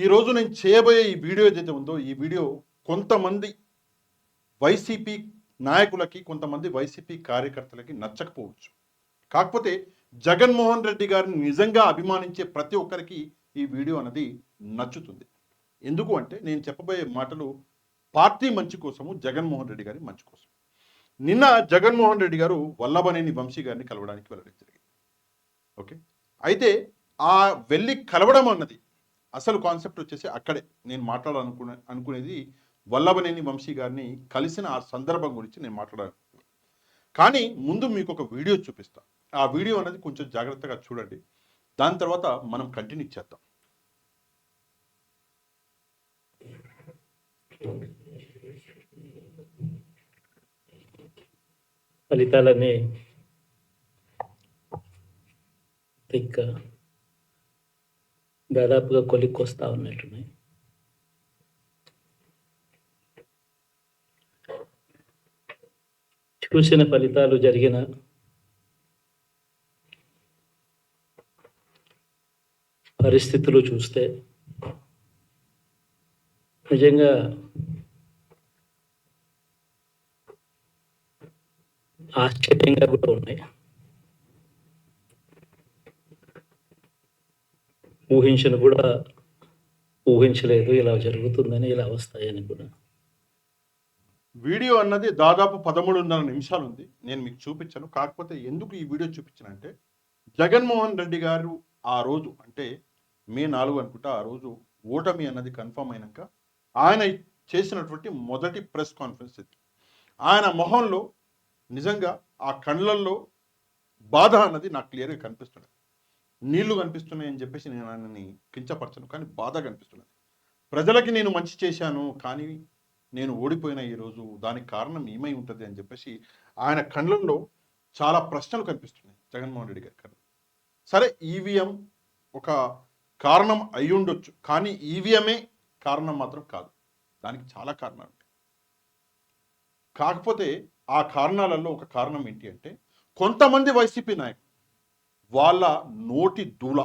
ఈరోజు నేను చేయబోయే ఈ వీడియో ఏదైతే ఉందో ఈ వీడియో కొంతమంది వైసీపీ నాయకులకి కొంతమంది వైసీపీ కార్యకర్తలకి నచ్చకపోవచ్చు. కాకపోతే జగన్మోహన్ రెడ్డి గారిని నిజంగా అభిమానించే ప్రతి ఒక్కరికి ఈ వీడియో అనేది నచ్చుతుంది. ఎందుకు అంటే నేను చెప్పబోయే మాటలు పార్టీ మంచి కోసము, జగన్మోహన్ రెడ్డి గారి మంచి కోసం. నిన్న జగన్మోహన్ రెడ్డి గారు వల్లభనేని వంశీ గారిని కలవడానికి వెళ్ళడం జరిగింది. ఓకే, అయితే ఆ వెళ్ళి కలవడం అన్నది అసలు కాన్సెప్ట్ వచ్చేసి అక్కడే నేను అనుకునేది వల్లభనేని వంశీ గారిని కలిసిన ఆ సందర్భం గురించి నేను మాట్లాడాను. కానీ ముందు మీకు ఒక వీడియో చూపిస్తా. ఆ వీడియో అనేది కొంచెం జాగ్రత్తగా చూడండి. దాని తర్వాత మనం కంటిన్యూ చేద్దాం. ఫలితాలన్నీ దాదాపుగా కొలిక్కొస్తా ఉన్నట్టున్నాయి. చూసిన ఫలితాలు జరిగిన పరిస్థితులు చూస్తే నిజంగా ఆశ్చర్యంగా కూడా ఉన్నాయి. ఊహించలేదు ఇలా జరుగుతుందని, ఇలా వస్తాయని కూడా. వీడియో అన్నది దాదాపు 13.5 నిమిషాలు ఉంది. నేను మీకు చూపించాను. కాకపోతే ఎందుకు ఈ వీడియో చూపించానంటే జగన్మోహన్ రెడ్డి గారు ఆ రోజు అంటే మే 4 అనుకుంటా ఆ రోజు ఓటమి అన్నది కన్ఫర్మ్ అయినాక ఆయన చేసినటువంటి మొదటి ప్రెస్ కాన్ఫరెన్స్ ఇది. ఆయన మొహంలో నిజంగా ఆ కళ్ళల్లో బాధ అన్నది నాకు క్లియర్గా కనిపిస్తున్నది. నీళ్లు కనిపిస్తున్నాయి అని చెప్పేసి నేను ఆయనని కించపరచను, కానీ బాధ కనిపిస్తున్నది. ప్రజలకి నేను మంచి చేశాను, కానీ నేను ఓడిపోయిన ఈరోజు దానికి కారణం ఏమై ఉంటుంది అని చెప్పేసి ఆయన కళ్ళల్లో చాలా ప్రశ్నలు కనిపిస్తున్నాయి జగన్మోహన్ రెడ్డి గారి కళ్ళు. సరే, ఈవీఎం ఒక కారణం అయి ఉండొచ్చు, కానీ ఈవీఎంఏ కారణం మాత్రం కాదు. దానికి చాలా కారణాలు ఉంటాయి. కాకపోతే ఆ కారణాలలో ఒక కారణం ఏంటి అంటే కొంతమంది వైసీపీ నాయకులు వాళ్ళ నోటి దూల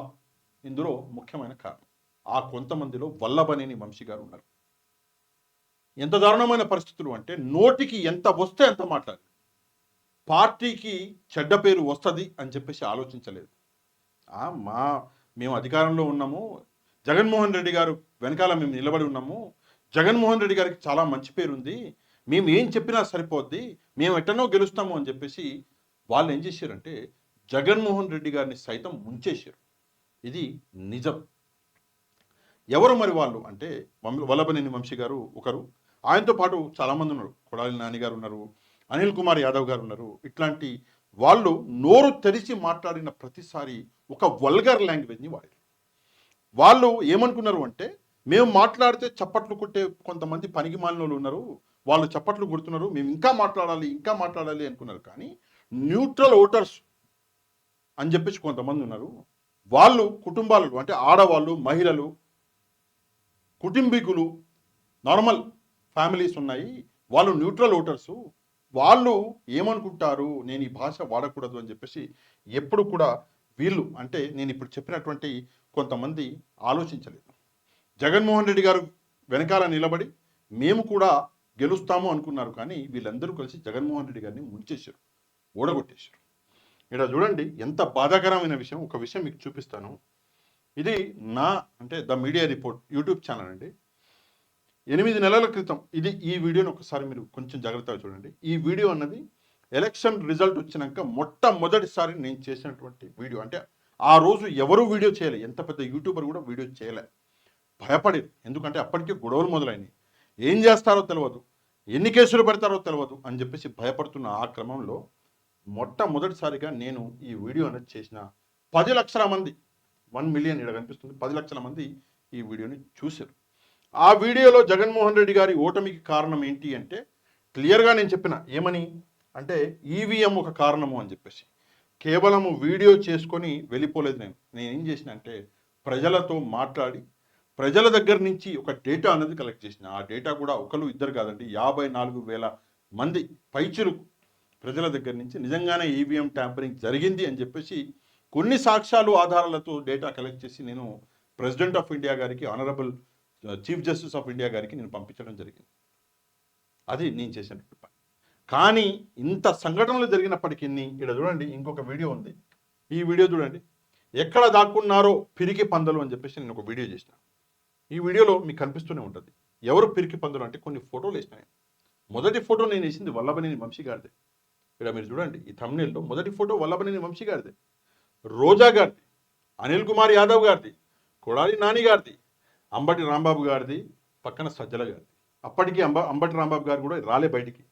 ఇందులో ముఖ్యమైన కారణం. ఆ కొంతమందిలో వల్లభనేని వంశీ గారు ఉన్నారు. ఎంత దారుణమైన పరిస్థితులు అంటే నోటికి ఎంత వస్తే అంత మాట్లాడారు. పార్టీకి చెడ్డ పేరు వస్తుంది అని చెప్పేసి ఆలోచించలేదు. మేము అధికారంలో ఉన్నాము, జగన్మోహన్ రెడ్డి గారు వెనకాల మేము నిలబడి ఉన్నాము, జగన్మోహన్ రెడ్డి గారికి చాలా మంచి పేరు ఉంది, మేము ఏం చెప్పినా సరిపోద్ది, మేము ఎట్టనో గెలుస్తాము అని చెప్పేసి వాళ్ళు ఏం చేశారంటే జగన్మోహన్ రెడ్డి గారిని సైతం ముంచేశారు. ఇది నిజం. ఎవరు మరి వాళ్ళు అంటే వల్లభనేని వంశీ గారు ఒకరు, ఆయనతో పాటు చాలామంది ఉన్నారు. కొడాలి నాని గారు ఉన్నారు, అనిల్ కుమార్ యాదవ్ గారు ఉన్నారు. ఇట్లాంటి వాళ్ళు నోరు తెరిచి మాట్లాడిన ప్రతిసారి ఒక వల్గర్ లాంగ్వేజ్ని వాడారు. వాళ్ళు ఏమనుకున్నారు అంటే మేము మాట్లాడితే చప్పట్లు కొట్టే కొంతమంది పనికి మాలిన ఉన్నారు, వాళ్ళు చప్పట్లు కొడుతున్నారు, మేము ఇంకా మాట్లాడాలి అనుకున్నారు. కానీ న్యూట్రల్ ఓటర్స్ అని చెప్పేసి కొంతమంది ఉన్నారు. వాళ్ళు కుటుంబాలు అంటే ఆడవాళ్ళు, మహిళలు, కుటుంబీకులు, నార్మల్ ఫ్యామిలీస్ ఉన్నాయి, వాళ్ళు న్యూట్రల్ ఓటర్సు. వాళ్ళు ఏమనుకుంటారు, నేను ఈ భాష వాడకూడదు అని చెప్పేసి ఎప్పుడు కూడా వీళ్ళు అంటే నేను ఇప్పుడు చెప్పినటువంటి కొంతమంది ఆలోచించలేదు. జగన్మోహన్ రెడ్డి గారు వెనకాల నిలబడి మేము కూడా గెలుస్తాము అనుకున్నారు. కానీ వీళ్ళందరూ కలిసి జగన్మోహన్ రెడ్డి గారిని ముంచేశారు, ఓడగొట్టేశారు. ఇక్కడ చూడండి ఎంత బాధాకరమైన విషయం. ఒక విషయం మీకు చూపిస్తాను. ఇది అంటే the media report YouTube channel అండి. 8 నెలల క్రితం ఈ వీడియోని ఒకసారి మీరు కొంచెం జాగ్రత్తగా చూడండి. ఈ వీడియో అన్నది ఎలక్షన్ రిజల్ట్ వచ్చినాక మొట్టమొదటిసారి నేను చేసినటువంటి వీడియో. అంటే ఆ రోజు ఎవరు వీడియో చేయలే, ఎంత పెద్ద యూట్యూబర్ కూడా వీడియో చేయలే, భయపడేది. ఎందుకంటే అప్పటికే గొడవలు మొదలైనవి, ఏం చేస్తారో తెలియదు, ఎన్ని కేసులు పెడతారో తెలియదు అని చెప్పేసి భయపడుతున్న ఆ క్రమంలో మొట్టమొదటిసారిగా నేను ఈ వీడియో అనేది చేసిన 10 లక్షల మంది, 1 మిలియన్ ఇక్కడ కనిపిస్తుంది, 10 లక్షల మంది ఈ వీడియోని చూశారు. ఆ వీడియోలో జగన్మోహన్ రెడ్డి గారి ఓటమికి కారణం ఏంటి అంటే క్లియర్గా నేను చెప్పిన ఏమని అంటే ఈవీఎం ఒక కారణము అని చెప్పేసి. కేవలము వీడియో చేసుకొని వెళ్ళిపోలేదు. నేను ఏం చేసిన అంటే ప్రజలతో మాట్లాడి ప్రజల దగ్గర నుంచి ఒక డేటా అనేది కలెక్ట్ చేసిన. ఆ డేటా కూడా ఒకరు ఇద్దరు కాదండి, 54,000 మంది పైచులు ప్రజల దగ్గర నుంచి నిజంగానే ఈవీఎం ట్యాంపరింగ్ జరిగింది అని చెప్పేసి కొన్ని సాక్ష్యాలు ఆధారాలతో డేటా కలెక్ట్ చేసి నేను ప్రెసిడెంట్ ఆఫ్ ఇండియా గారికి, honourable chief justice of India గారికి నేను పంపించడం జరిగింది. అది నేను చేసినటువంటి పని. కానీ ఇంత సంఘటనలు జరిగినప్పటికీ ఇక్కడ చూడండి, ఇంకొక వీడియో ఉంది. ఈ వీడియో చూడండి. ఎక్కడ దాక్కున్నారో పిరికి పందలు అని చెప్పేసి నేను ఒక వీడియో చేసిన. ఈ వీడియోలో మీకు కనిపిస్తూనే ఉంటుంది. ఎవరు పిరికి పందులు అంటే కొన్ని ఫోటోలు వేసినాయి. మొదటి ఫోటో నేను వేసింది వల్లభనేని వంశీ గారిదే. ఇక్కడ మీరు చూడండి, ఈ థంబ్నెయిల్లో మొదటి ఫోటో వల్లభనేని వంశీ గారిదే, రోజా గారిది, అనిల్ కుమార్ యాదవ్ గారిది, కొడాలి నాని గారిది, అంబటి రాంబాబు గారిది, పక్కన సజ్జల గారిది. అప్పటికి అంబటి రాంబాబు గారు కూడా రాలే బయటికి.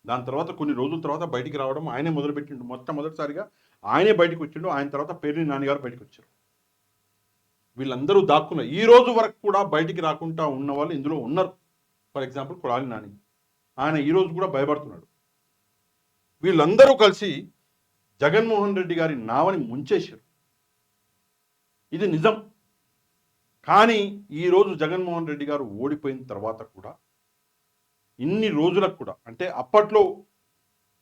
దాని తర్వాత కొన్ని రోజుల తర్వాత బయటికి రావడం ఆయనే మొదలుపెట్టిండు. మొట్టమొదటిసారిగా ఆయనే బయటకు వచ్చిండు. ఆయన తర్వాత పేర్ని నాన్నగారు బయటకు వచ్చారు. వీళ్ళందరూ దాక్కున్నారు. ఈ రోజు వరకు కూడా బయటికి రాకుండా ఉన్న వాళ్ళు ఇందులో ఉన్నారు. ఫర్ ఎగ్జాంపుల్ కొడాలి నాని, ఆయన ఈ రోజు కూడా భయపడుతున్నాడు. వీళ్ళందరూ కలిసి జగన్మోహన్ రెడ్డి గారి నావని ముంచేశారు. ఇది నిజం. కానీ ఈరోజు జగన్మోహన్ రెడ్డి గారు ఓడిపోయిన తర్వాత కూడా ఇన్ని రోజులకు కూడా, అంటే అప్పట్లో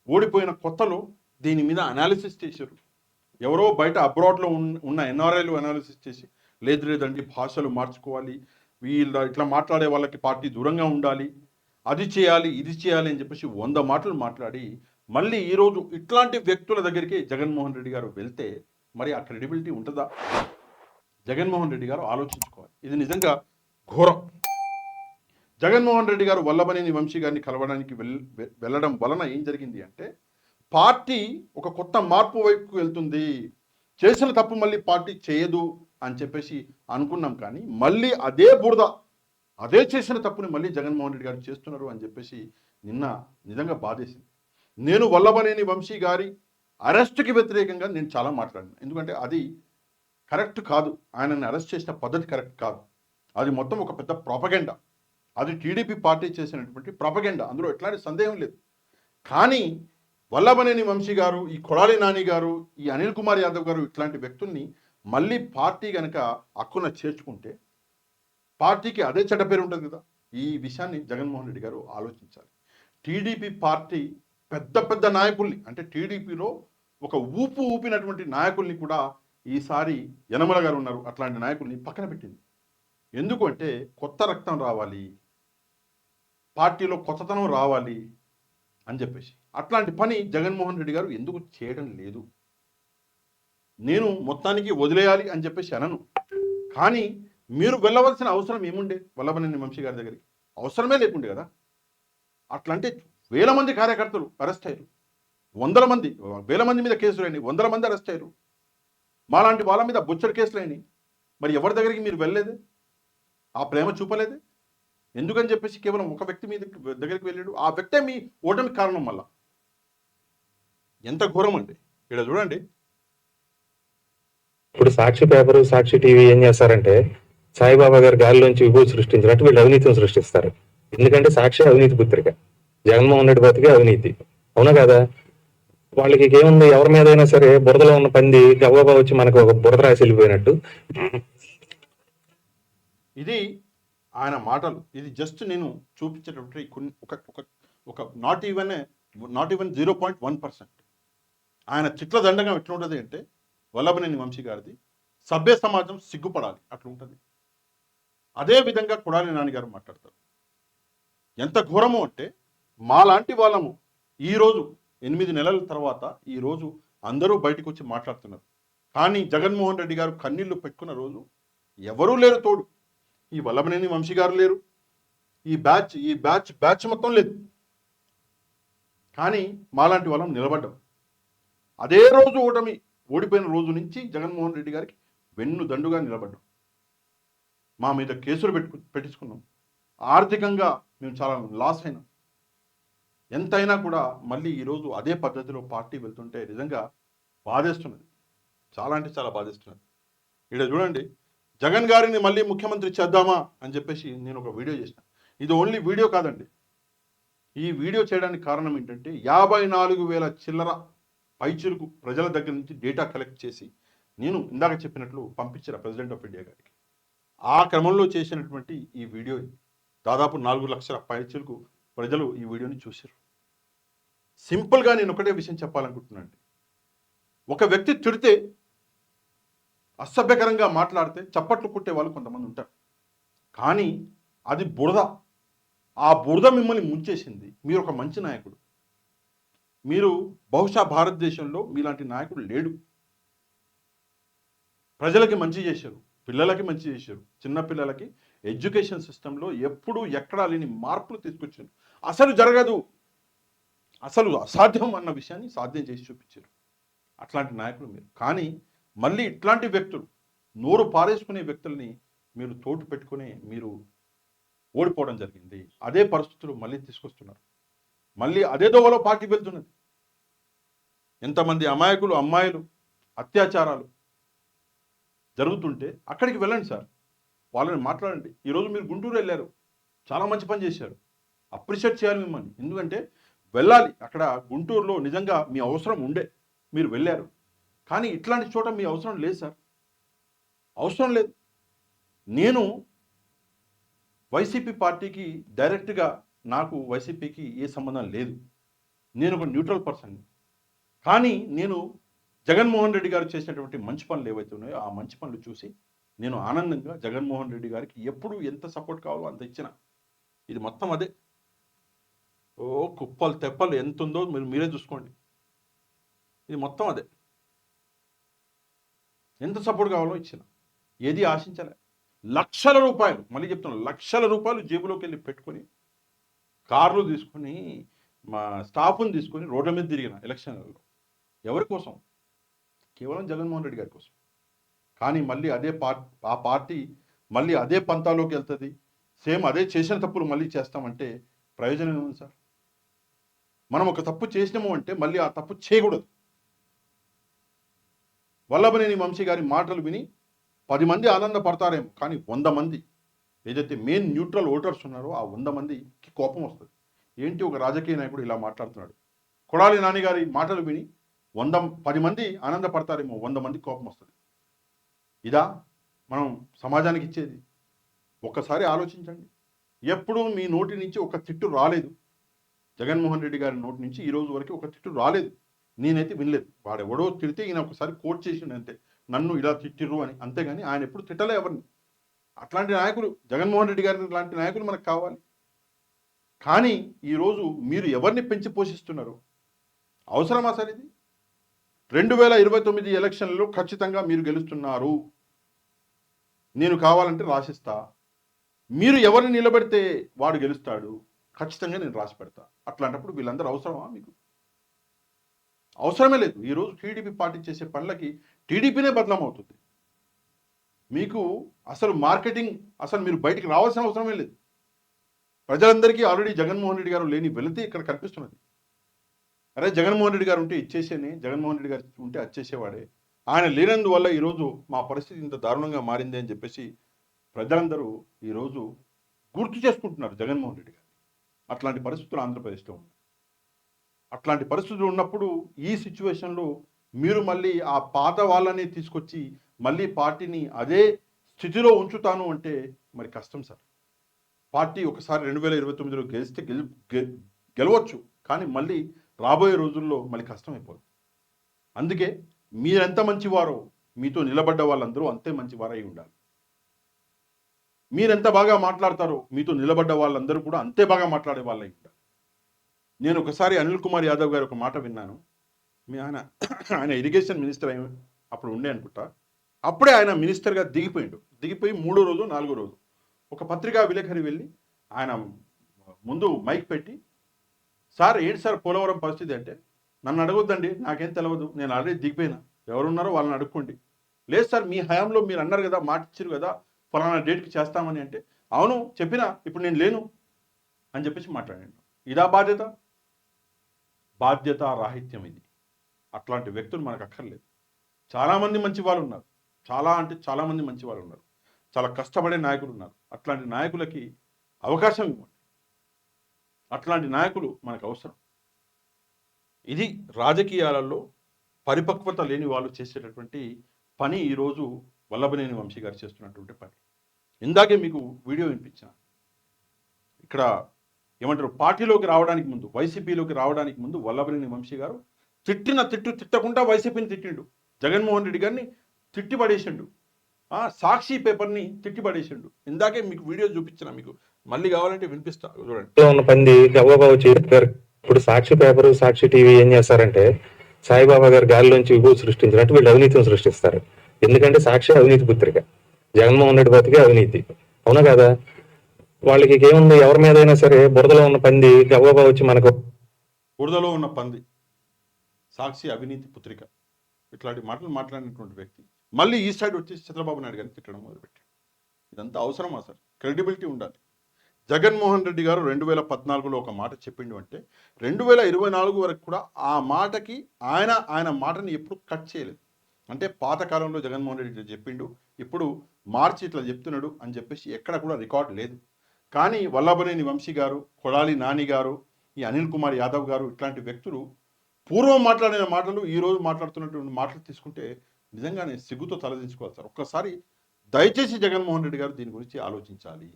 ఓడిపోయిన కొత్తలో దీని మీద అనాలిసిస్ చేశారు. ఎవరో బయట అబ్రాడ్లో ఉన్న ఎన్ఆర్ఐలు అనాలిసిస్ చేసి, లేదండి భాషలు మార్చుకోవాలి, వీళ్ళ ఇట్లా మాట్లాడే వాళ్ళకి పార్టీ దూరంగా ఉండాలి, అది చేయాలి ఇది చేయాలి అని చెప్పేసి 100 మాటలు మాట్లాడి మళ్ళీ ఈరోజు ఇట్లాంటి వ్యక్తుల దగ్గరికి జగన్మోహన్ రెడ్డి గారు వెళ్తే మరి ఆ క్రెడిబిలిటీ ఉంటుందా? జగన్మోహన్ రెడ్డి గారు ఆలోచించుకోవాలి. ఇది నిజంగా ఘోరం. జగన్మోహన్ రెడ్డి గారు వల్లభనేని వంశీ గారిని కలవడానికి వెళ్ళడం వలన ఏం జరిగింది అంటే, పార్టీ ఒక కొత్త మార్పు వైపుకు వెళ్తుంది, చేసిన తప్పు మళ్ళీ పార్టీ చేయదు అని చెప్పేసి అనుకున్నాం. కానీ మళ్ళీ అదే బురద, అదే చేసిన తప్పుని మళ్ళీ జగన్మోహన్ రెడ్డి గారు చేస్తున్నారు అని చెప్పేసి నిన్న నిజంగా బాధేసింది. నేను వల్లభనేని వంశీ గారి అరెస్ట్కి వ్యతిరేకంగా నేను చాలా మాట్లాడినా. ఎందుకంటే అది కరెక్ట్ కాదు. ఆయనని అరెస్ట్ చేసిన పద్ధతి కరెక్ట్ కాదు. అది మొత్తం ఒక పెద్ద ప్రాపగెండా. అది టీడీపీ పార్టీ చేసినటువంటి ప్రాపగెండా, అందులో ఎట్లాంటి సందేహం లేదు. కానీ వల్లభనేని వంశీ గారు, ఈ కొడాలి నాని గారు, ఈ అనిల్ కుమార్ యాదవ్ గారు, ఇట్లాంటి వ్యక్తుల్ని మళ్ళీ పార్టీ కనుక హక్కున చేర్చుకుంటే పార్టీకి అదే చెడ్డ పేరు ఉంటుంది కదా. ఈ విషయాన్ని జగన్మోహన్ రెడ్డి గారు ఆలోచించాలి. టీడీపీ పార్టీ పెద్ద పెద్ద నాయకుల్ని, అంటే టీడీపీలో ఒక ఊపినటువంటి నాయకుల్ని కూడా ఈసారి యనమల గారు ఉన్నారు, అట్లాంటి నాయకుల్ని పక్కన పెట్టింది. ఎందుకు అంటే కొత్త రక్తం రావాలి, పార్టీలో కొత్తతనం రావాలి అని చెప్పేసి. అట్లాంటి పని జగన్మోహన్ రెడ్డి గారు ఎందుకు చేయడం లేదు? నేను మొత్తానికి వదిలేయాలి అని చెప్పేసి అనను. కానీ మీరు వెళ్ళవలసిన అవసరం ఏముండే వల్లభనేని వంశీ గారి దగ్గరికి? అవసరమే లేకుండే కదా. అట్లంటే 1000 మంది కార్యకర్తలు అరెస్ట్ అయ్యారు, 100 మంది, 1000 మంది మీద కేసులు అయినాయి, 100 మంది అరెస్ట్ అయ్యారు. మాలాంటి వాళ్ళ మీద బొచ్చడి కేసులు అయినాయి. మరి ఎవరి దగ్గరికి మీరు వెళ్ళలేదే? ఆ ప్రేమ చూపలేదే? ఎందుకని చెప్పేసి కేవలం ఒక వ్యక్తి మీద దగ్గరికి వెళ్ళాడు. ఆ వ్యక్తే మీ ఓటమికి కారణం. మళ్ళా ఎంత ఘోరం అండి. ఇక్కడ చూడండి, ఇప్పుడు సాక్షి పేపర్, సాక్షి టీవీ ఏం చేస్తారంటే సాయిబాబా గారి గాలిలోంచి విభూతి సృష్టించినట్టు వీళ్ళు అవినీతిని సృష్టిస్తారు. ఎందుకంటే సాక్షి అవినీతి పుత్రిక, జగన్మోహన్ రెడ్డి బతికే అవినీతి. అవునా కదా? వాళ్ళకి ఏముంది, ఎవరి మీద అయినా సరే బురదలో ఉన్న పంది గవ్వగా వచ్చి మనకు ఒక బురద రాసి వెళ్ళిపోయినట్టు. ఇది ఆయన మాటలు. ఇది జస్ట్ నేను చూపించేటటువంటి ఒక నాట్ ఈవెన్ 0.1%. ఆయన చిట్ల దండగా ఎట్లా ఉంటుంది అంటే, వల్లభనేని వంశీ గారిది సభ్య సమాజం సిగ్గుపడాలి అట్లా ఉంటుంది. అదే విధంగా కొడాలి నాని గారు మాట్లాడతారు. ఎంత ఘోరము అంటే, మాలాంటి వాళ్ళము ఈరోజు 8 నెలల తర్వాత ఈరోజు అందరూ బయటకు వచ్చి మాట్లాడుతున్నారు. కానీ జగన్మోహన్ రెడ్డి గారు కన్నీళ్లు పెట్టుకున్న రోజు ఎవరూ లేరు తోడు. ఈ వల్లభనేని వంశీ గారు లేరు, ఈ బ్యాచ్ మొత్తం లేదు. కానీ మాలాంటి వాళ్ళం నిలబడ్డాం. అదే రోజు ఓడిపోయిన రోజు నుంచి జగన్మోహన్ రెడ్డి గారికి వెన్ను దండుగా నిలబడ్డాం. మా మీద కేసులు పెట్టించుకున్నాం. ఆర్థికంగా మేము చాలా లాస్ అయినాం. ఎంతైనా కూడా మళ్ళీ ఈరోజు అదే పద్ధతిలో పార్టీ వెళ్తుంటే నిజంగా బాధేస్తున్నది. చాలా అంటే చాలా బాధేస్తున్నది. ఇక్కడ చూడండి, జగన్ గారిని మళ్ళీ ముఖ్యమంత్రి చేద్దామా అని చెప్పేసి నేను ఒక వీడియో చేసిన. ఇది ఓన్లీ వీడియో కాదండి. ఈ వీడియో చేయడానికి కారణం ఏంటంటే, 54,000 చిల్లర పైచులకు ప్రజల దగ్గర నుంచి డేటా కలెక్ట్ చేసి నేను ఇందాక చెప్పినట్లు పంపించిన ప్రెసిడెంట్ ఆఫ్ ఇండియా గారికి. ఆ క్రమంలో చేసినటువంటి ఈ వీడియో దాదాపు 4 లక్షల పైచులకు ప్రజలు ఈ వీడియోని చూశారు. సింపుల్గా నేను ఒకటే విషయం చెప్పాలనుకుంటున్నాను. ఒక వ్యక్తి తిడితే అసభ్యకరంగా మాట్లాడితే చప్పట్లు కొట్టే వాళ్ళు కొంతమంది ఉంటారు. కానీ అది బురద. ఆ బురద మిమ్మల్ని ముంచేసింది. మీరు ఒక మంచి నాయకుడు. మీరు బహుశా భారతదేశంలో మీలాంటి నాయకుడు లేడు. ప్రజలకి మంచి చేశారు, పిల్లలకి మంచి చేశారు. చిన్న పిల్లలకి ఎడ్యుకేషన్ సిస్టంలో ఎప్పుడూ ఎక్కడా లేని మార్పులు తీసుకొచ్చారు. అసలు జరగదు, అసలు అసాధ్యం అన్న విషయాన్ని సాధ్యం చేసి చూపించారు. అట్లాంటి నాయకులు మీరు. కానీ మళ్ళీ ఇట్లాంటి వ్యక్తులు, నోరు పారేసుకునే వ్యక్తుల్ని మీరు తోటు పెట్టుకుని మీరు ఓడిపోవడం జరిగింది. అదే పరిస్థితులు మళ్ళీ తీసుకొస్తున్నారు. మళ్ళీ అదే దోవలో పార్టీ వెళ్తున్నది. ఎంతమంది అమాయకులు, అమ్మాయిలు అత్యాచారాలు జరుగుతుంటే అక్కడికి వెళ్ళండి సార్, వాళ్ళని మాట్లాడండి. ఈరోజు మీరు గుంటూరు వెళ్ళారు, చాలా మంచి పని చేశారు, అప్రిషియేట్ చేయాలి మిమ్మల్ని. ఎందుకంటే వెళ్ళాలి, అక్కడ గుంటూరులో నిజంగా మీ అవసరం ఉండే మీరు వెళ్ళారు. కానీ ఇట్లాంటి చోట మీ అవసరం లేదు సార్, అవసరం లేదు. నేను వైసీపీ పార్టీకి డైరెక్ట్గా, నాకు వైసీపీకి ఏ సంబంధం లేదు. నేను ఒక న్యూట్రల్ పర్సన్ని. కానీ నేను జగన్మోహన్ రెడ్డి గారు చేసినటువంటి మంచి పనులు ఏవైతే ఉన్నాయో ఆ మంచి పనులు చూసి నేను ఆనందంగా జగన్మోహన్ రెడ్డి గారికి ఎప్పుడు ఎంత సపోర్ట్ కావాలో అంత ఇచ్చిన. ఇది మొత్తం అదే. ఓ కుప్పలు తెప్పలు ఎంత ఉందో మీరే చూసుకోండి. ఇది మొత్తం అదే. ఎంత సపోర్ట్ కావాలో ఇచ్చిన, ఏది ఆశించలే. లక్షల రూపాయలు, మళ్ళీ చెప్తున్నాను, లక్షల రూపాయలు జేబులోకి వెళ్ళి పెట్టుకొని, కార్లు తీసుకొని, మా స్టాఫ్ని తీసుకొని రోడ్ల మీద తిరిగిన ఎలక్షన్లలో. ఎవరి కోసం? కేవలం జగన్మోహన్ రెడ్డి గారి కోసం. కానీ మళ్ళీ అదే ఆ పార్టీ మళ్ళీ అదే పంతాలోకి వెళ్తుంది. సేమ్ అదే చేసిన తప్పులు మళ్ళీ చేస్తామంటే ప్రయోజనం ఏముంది సార్? మనం ఒక తప్పు చేసినాము అంటే మళ్ళీ ఆ తప్పు చేయకూడదు. వల్లభనేని వంశీ గారి మాటలు విని 10 మంది ఆనందపడతారేమో, కానీ 100 మంది ఏదైతే మెయిన్ న్యూట్రల్ ఓటర్స్ ఉన్నారో ఆ 100 మందికి కోపం వస్తుంది. ఏంటి ఒక రాజకీయ నాయకుడు ఇలా మాట్లాడుతున్నాడు? కొడాలి నాని గారి మాటలు విని 10 మంది ఆనందపడతారేమో, 100 మంది కోపం వస్తుంది. ఇదా మనం సమాజానికి ఇచ్చేది? ఒక్కసారి ఆలోచించండి. ఎప్పుడూ మీ నోటి నుంచి ఒక తిట్టు రాలేదు. జగన్మోహన్ రెడ్డి గారి నోటి నుంచి ఈ రోజు వరకు ఒక తిట్టు రాలేదు. నేనైతే వినలేదు. వాడు ఎవడో తిడితే ఈయన ఒకసారి కోట్ చేసిండు అంతే, నన్ను ఇలా తిట్టిర్రు అని. అంతేగాని ఆయన ఎప్పుడు తిట్టలే ఎవరిని. అట్లాంటి నాయకులు, జగన్మోహన్ రెడ్డి గారి లాంటి నాయకులు మనకు కావాలి. కానీ ఈరోజు మీరు ఎవరిని పెంచి పోషిస్తున్నారు? అవసరమా సార్ ఇది? 2029 ఎలక్షన్లలో ఖచ్చితంగా మీరు గెలుస్తున్నారు. నేను కావాలంటే రాసిస్తా. మీరు ఎవరిని నిలబెడితే వాడు గెలుస్తాడు, ఖచ్చితంగా నేను రాసి పెడతా. అట్లాంటప్పుడు వీళ్ళందరూ అవసరమా మీకు? అవసరమే లేదు. ఈరోజు టీడీపీ పార్టీ చేసే పనులకి టీడీపీనే బదనాం అవుతుంది. మీకు అసలు మార్కెటింగ్, అసలు మీరు బయటికి రావాల్సిన అవసరమే లేదు. ప్రజలందరికీ ఆల్రెడీ జగన్మోహన్ రెడ్డి గారు లేని వెళితే ఇక్కడ కనిపిస్తున్నది. అరే జగన్మోహన్ రెడ్డి గారు ఉంటే ఇచ్చేసేనే, జగన్మోహన్ రెడ్డి గారు ఉంటే వచ్చేసేవాడే, ఆయన లేనందువల్ల ఈరోజు మా పరిస్థితి ఇంత దారుణంగా మారింది అని చెప్పేసి ప్రజలందరూ ఈరోజు గుర్తు చేసుకుంటున్నారు జగన్మోహన్ రెడ్డి గారు. అట్లాంటి పరిస్థితులు ఆంధ్రప్రదేశ్లో ఉన్నాయి. అట్లాంటి పరిస్థితులు ఉన్నప్పుడు ఈ సిచ్యువేషన్లో మీరు మళ్ళీ ఆ పాత వాళ్ళని తీసుకొచ్చి మళ్ళీ పార్టీని అదే స్థితిలో ఉంచుతాను అంటే మరి కష్టం సార్. పార్టీ ఒకసారి 2029లో గెలిస్తే గెలవచ్చు, కానీ మళ్ళీ రాబోయే రోజుల్లో మళ్ళీ కష్టం అయిపోతుంది. అందుకే మీరెంత మంచివారో మీతో నిలబడ్డ వాళ్ళందరూ అంతే మంచివారై ఉండాలి. మీరెంత బాగా మాట్లాడతారో మీతో నిలబడ్డ వాళ్ళందరూ కూడా అంతే బాగా మాట్లాడే వాళ్ళై ఉండాలి. నేను ఒకసారి అనిల్ కుమార్ యాదవ్ గారు ఒక మాట విన్నాను. ఆయన ఇరిగేషన్ మినిస్టర్ అప్పుడు ఉండే అనుకుంటా. అప్పుడే ఆయన మినిస్టర్గా దిగిపోయి 3వ రోజు 4వ రోజు ఒక పత్రికా విలేకరి వెళ్ళి ఆయన ముందు మైక్ పెట్టి, సార్ ఏంటి సార్ పోలవరం పరిస్థితి అంటే, నన్ను అడగొద్దండి, నాకేం తెలియదు, నేను ఆల్రెడీ దిగిపోయినా, ఎవరున్నారో వాళ్ళని అడుక్కోండి. లేదు సార్ మీ హయాంలో మీరు అన్నారు కదా, మాట ఇచ్చారు కదా ఫలానా డేట్కి చేస్తామని అంటే, అవును చెప్పినా ఇప్పుడు నేను లేను అని చెప్పేసి మాట్లాడాను. ఇదా బాధ్యత? బాధ్యత రాహిత్యం ఇది. అట్లాంటి వ్యక్తులు మనకు అక్కర్లేదు. చాలామంది మంచి వాళ్ళు ఉన్నారు, చాలామంది మంచి వాళ్ళు ఉన్నారు, చాలా కష్టపడే నాయకులు ఉన్నారు. అట్లాంటి నాయకులకి అవకాశం ఇవ్వండి. అట్లాంటి నాయకులు మనకు అవసరం. ఇది రాజకీయాలలో పరిపక్వత లేని వాళ్ళు చేసేటటువంటి పని ఈరోజు వల్లభనేని వంశీ గారు చేస్తున్నటువంటి పని. ఇందాకే మీకు వీడియో వినిపించిన, ఇక్కడ ఏమంటారు, పార్టీలోకి రావడానికి ముందు, వైసీపీలోకి రావడానికి ముందు వల్లభనేని వంశీ గారు తిట్టకుండా వైసీపీని తిట్టిండు. జగన్మోహన్ రెడ్డి గారిని తిట్టిపడేసిండు. సాక్షి పేపర్ని తిట్టిపడేసిండు. ఇందాకే మీకు వీడియో చూపించిన, మీకు మళ్ళీ కావాలంటే వినిపిస్తా, చూడండి. లో ఉన్న పంది గవ్వబాబు గారు ఇప్పుడు సాక్షి పేపర్, సాక్షి టీవీ ఏం చేస్తారంటే సాయిబాబా గారు గాలిలోంచి విభూతి సృష్టించినట్టు వీళ్ళు అవినీతిని సృష్టిస్తారు. ఎందుకంటే సాక్షి అవినీతి పుత్రిక, జగన్మోహన్ రెడ్డి బతికే అవినీతి. అవునా కదా? వాళ్ళకి ఏముంది, ఎవరి మీద అయినా సరే బురదలో ఉన్న పంది గవ్వబాబు వచ్చి మనకు బురదలో ఉన్న పంది సాక్షి అవినీతి పుత్రిక ఇట్లాంటి మాటలు మాట్లాడినటువంటి వ్యక్తి మళ్ళీ ఈ సైడ్ వచ్చేసి చంద్రబాబు నాయుడు గారిని తిట్టడం మొదలుపెట్టాడు. ఇదంతా అవసరమా సార్? క్రెడిబిలిటీ ఉండాలి. జగన్మోహన్ రెడ్డి గారు 2014లో ఒక మాట చెప్పిండు అంటే 2024 వరకు కూడా ఆ మాటకి ఆయన మాటని ఎప్పుడు కట్ చేయలేదు. అంటే పాతకాలంలో జగన్మోహన్ రెడ్డి చెప్పిండు, ఇప్పుడు మార్చి ఇట్లా చెప్తున్నాడు అని చెప్పేసి ఎక్కడ కూడా రికార్డ్ లేదు. కానీ వల్లభనేని వంశీ గారు, కొడాలి నాని గారు, ఈ అనిల్ కుమార్ యాదవ్ గారు, ఇట్లాంటి వ్యక్తులు పూర్వం మాట్లాడిన మాటలు ఈరోజు మాట్లాడుతున్నటువంటి మాటలు తీసుకుంటే నిజంగానే సిగ్గుతో తలదించుకోవాలి సార్. ఒక్కసారి దయచేసి జగన్మోహన్ రెడ్డి గారు దీని గురించి ఆలోచించాలి.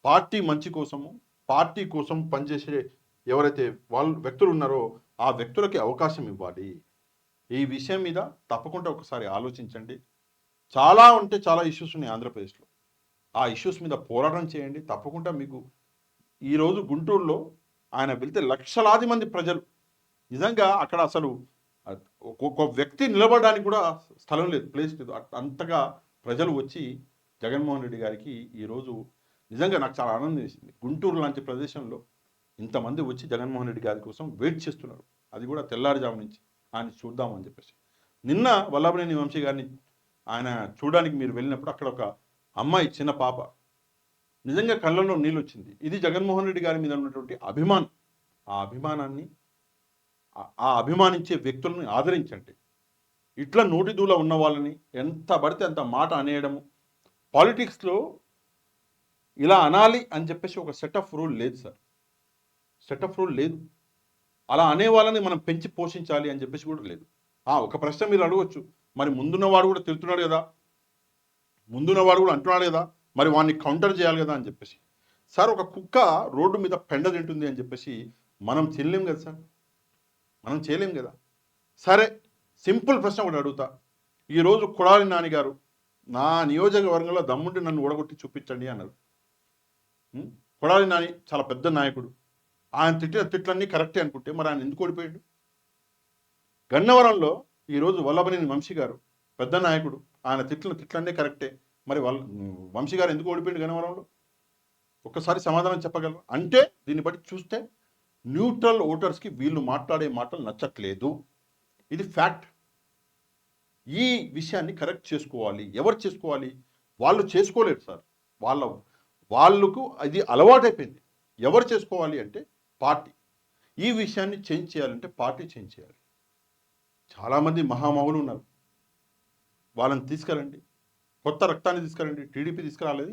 పార్టీ మంచి కోసము, పార్టీ కోసం పనిచేసే ఎవరైతే వ్యక్తులు ఉన్నారో ఆ వ్యక్తులకి అవకాశం ఇవ్వాలి. ఈ విషయం మీద తప్పకుండా ఒకసారి ఆలోచించండి. చాలా ఉంటే చాలా ఇష్యూస్ ఉన్నాయి ఆంధ్రప్రదేశ్లో. ఆ ఇష్యూస్ మీద పోరాటం చేయండి. తప్పకుండా మీకు ఈరోజు గుంటూరులో ఆయన వెళ్తే లక్షలాది మంది ప్రజలు, నిజంగా అక్కడ అసలు ఒక్కొక్క వ్యక్తి నిలబడడానికి కూడా స్థలం లేదు, ప్లేస్ లేదు. అంతగా ప్రజలు వచ్చి జగన్మోహన్ రెడ్డి గారికి ఈరోజు నిజంగా నాకు చాలా ఆనందం వేసింది. గుంటూరు లాంటి ప్రదేశంలో ఇంతమంది వచ్చి జగన్మోహన్ రెడ్డి గారి కోసం వెయిట్ చేస్తున్నారు. అది కూడా తెల్లారుజాము నుంచి ఆయన చూద్దామని చెప్పేసి. నిన్న వల్లభనేని వంశీ గారిని ఆయన చూడడానికి మీరు వెళ్ళినప్పుడు అక్కడ ఒక అమ్మాయి, చిన్న పాప, నిజంగా కళ్ళల్లో నీళ్ళు వచ్చింది. ఇది జగన్మోహన్ రెడ్డి గారి మీద ఉన్నటువంటి అభిమానం. ఆ అభిమానాన్ని, ఆ అభిమానించే వ్యక్తులను ఆదరించండి. ఇట్లా నోటి దూల ఉన్న వాళ్ళని ఎంత పడితే అంత మాట అనేయడము, పాలిటిక్స్లో ఇలా అనాలి అని చెప్పేసి ఒక సెట్ ఆఫ్ రూల్ లేదు సార్. సెట్ ఆఫ్ రూల్ లేదు. అలా అనే వాళ్ళని మనం పెంచి పోషించాలి అని చెప్పేసి కూడా లేదు. ఒక ప్రశ్న మీరు అడగవచ్చు, మరి ముందున్నవాడు కూడా తిడుతున్నాడు కదా, ముందున్నవాడు కూడా అంటున్నాడు కదా, మరి వాడిని కౌంటర్ చేయాలి కదా అని చెప్పేసి. సార్, ఒక కుక్క రోడ్డు మీద పెండ తింటుంది అని చెప్పేసి మనం చేయలేం కదా సార్, మనం చేయలేం కదా. సరే, సింపుల్ ప్రశ్న ఒకటి అడుగుతా. ఈరోజు కొడాలి నాని గారు నా నియోజకవర్గంలో దమ్ముండి నన్ను ఓడగొట్టి చూపించండి అన్నారు. కొడాలి నాని చాలా పెద్ద నాయకుడు, ఆయన తిట్టిన తిట్లన్నీ కరెక్టే అనుకుంటే మరి ఆయన ఎందుకు ఓడిపోయాడు? గన్నవరంలో ఈరోజు వల్లభనేని వంశీ గారు పెద్ద నాయకుడు, ఆయన తిట్లన్నీ కరెక్టే, మరి వంశీ గారు ఎందుకు ఓడిపోయాడు గన్నవరంలో? ఒక్కసారి సమాధానం చెప్పగలరు? అంటే దీన్ని బట్టి చూస్తే న్యూట్రల్ ఓటర్స్కి వీళ్ళు మాట్లాడే మాటలు నచ్చట్లేదు. ఇది ఫ్యాక్ట్. ఈ విషయాన్ని కరెక్ట్ చేసుకోవాలి. ఎవరు చేసుకోవాలి? వాళ్ళు చేసుకోలేరు సార్. వాళ్ళకు అది అలవాటైపోయింది. ఎవరు చేసుకోవాలి అంటే పార్టీ. ఈ విషయాన్ని చేంజ్ చేయాలంటే పార్టీ చేంజ్ చేయాలి. చాలామంది మహామహులు ఉన్నారు, వాళ్ళని తీసుకురండి. కొత్త రక్తాన్ని తీసుకురండి. టీడీపీ తీసుకురాలేదు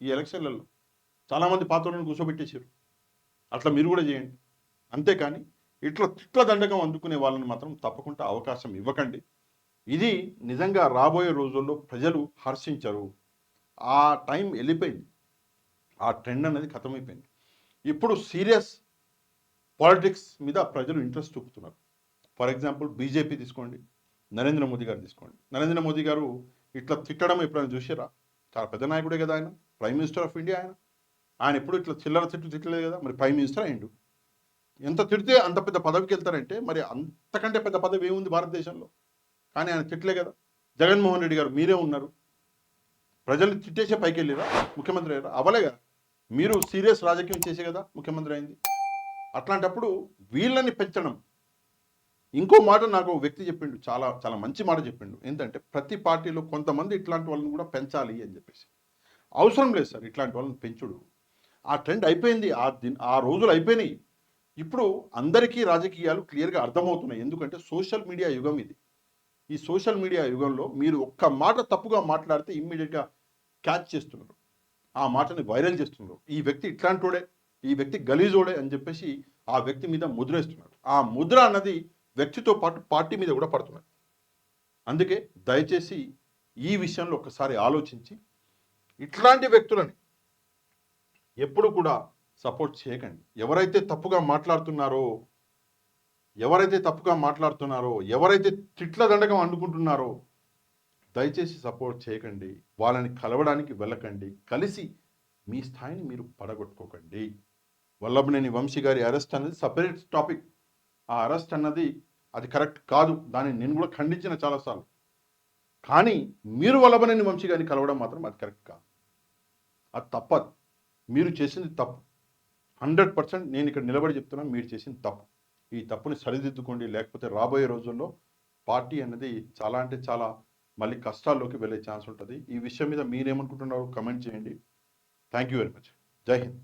ఈ ఎలక్షన్లలో. చాలామంది పాత్రలను కూర్చోబెట్టేశారు. అట్లా మీరు కూడా చేయండి. అంతేకాని ఇట్లా దండకం అందుకునే వాళ్ళని మాత్రం తప్పకుండా అవకాశం ఇవ్వకండి. ఇది నిజంగా రాబోయే రోజుల్లో ప్రజలు హర్షించరు. ఆ టైం వెళ్ళిపోయింది. ఆ ట్రెండ్ అనేది ఖతమైపోయింది. ఇప్పుడు సీరియస్ పాలిటిక్స్ మీద ప్రజలు ఇంట్రెస్ట్ చూపుతున్నారు. ఫర్ ఎగ్జాంపుల్ బీజేపీ తీసుకోండి, నరేంద్ర మోదీ గారు తీసుకోండి. నరేంద్ర మోదీ గారు ఇట్లా తిట్టడం ఎప్పుడైనా చూసారా? చాలా పెద్ద నాయకుడే కదా ఆయన, ప్రైమ్ మినిస్టర్ ఆఫ్ ఇండియా. ఆయన ఎప్పుడు ఇట్లా చిల్లర తిట్టలేదు కదా, మరి ప్రైమ్ మినిస్టర్ అయ్యిండు. ఎంత తిడితే అంత పెద్ద పదవికి వెళ్తారంటే మరి అంతకంటే పెద్ద పదవి ఏముంది భారతదేశంలో? కానీ ఆయన తిట్టలే కదా. జగన్మోహన్ రెడ్డి గారు మీరే ఉన్నారు, ప్రజలు తిట్టేసే పైకి వెళ్ళిరా, ముఖ్యమంత్రి అయ్యారా? అవలే కదా. మీరు సీరియస్ రాజకీయం చేసే కదా ముఖ్యమంత్రి అయింది. అట్లాంటప్పుడు వీళ్ళని పెంచడం. ఇంకో మాట నాకు వ్యక్తి చెప్పిండు, చాలా చాలా మంచి మాట చెప్పిండు. ఏంటంటే ప్రతి పార్టీలో కొంతమంది ఇట్లాంటి వాళ్ళని కూడా పెంచాలి అని చెప్పేసి. అవసరం లేదు సార్ ఇట్లాంటి వాళ్ళని పెంచుడు. ఆ ట్రెండ్ అయిపోయింది, ఆ రోజులు అయిపోయినాయి. ఇప్పుడు అందరికీ రాజకీయాలు క్లియర్గా అర్థమవుతున్నాయి. ఎందుకంటే సోషల్ మీడియా యుగం ఇది. ఈ సోషల్ మీడియా యుగంలో మీరు ఒక్క మాట తప్పుగా మాట్లాడితే ఇమ్మీడియట్గా క్యాచ్ చేస్తున్నారు, ఆ మాటని వైరల్ చేస్తున్నారు. ఈ వ్యక్తి ఇట్లాంటోడే, ఈ వ్యక్తి గలీజోడే అని చెప్పేసి ఆ వ్యక్తి మీద ముద్రేస్తున్నారు. ఆ ముద్ర అన్నది వ్యక్తితో పాటు పార్టీ మీద కూడా పడుతున్నారు. అందుకే దయచేసి ఈ విషయంలో ఒకసారి ఆలోచించి ఇట్లాంటి వ్యక్తులని ఎప్పుడు కూడా సపోర్ట్ చేయకండి. ఎవరైతే తప్పుగా మాట్లాడుతున్నారో, ఎవరైతే తిట్ల దండకం అందుకుంటున్నారో దయచేసి సపోర్ట్ చేయకండి, వాళ్ళని కలవడానికి వెళ్ళకండి, కలిసి మీ స్థాయిని మీరు పడగొట్టుకోకండి. వల్లభనేని వంశీ గారి అరెస్ట్ అనేది సపరేట్ టాపిక్. ఆ అరెస్ట్ అన్నది అది కరెక్ట్ కాదు, దాన్ని నేను కూడా ఖండించిన చాలాసార్లు. కానీ మీరు వల్లభనేని వంశీ గారిని కలవడం మాత్రం అది కరెక్ట్ కాదు, అది తప్పదు. మీరు చేసింది తప్పు. 100% నేను ఇక్కడ నిలబడి చెప్తున్నాను, మీరు చేసింది తప్పు. ఈ తప్పుని సరిదిద్దుకోండి, లేకపోతే రాబోయే రోజుల్లో పార్టీ అనేది చాలా అంటే చాలా మళ్ళీ కష్టాల్లోకి వెళ్ళే ఛాన్స్ ఉంటుంది. ఈ విషయం మీద మీరేమనుకుంటున్నారో కమెంట్ చేయండి. Thank you very much. జై హింద్.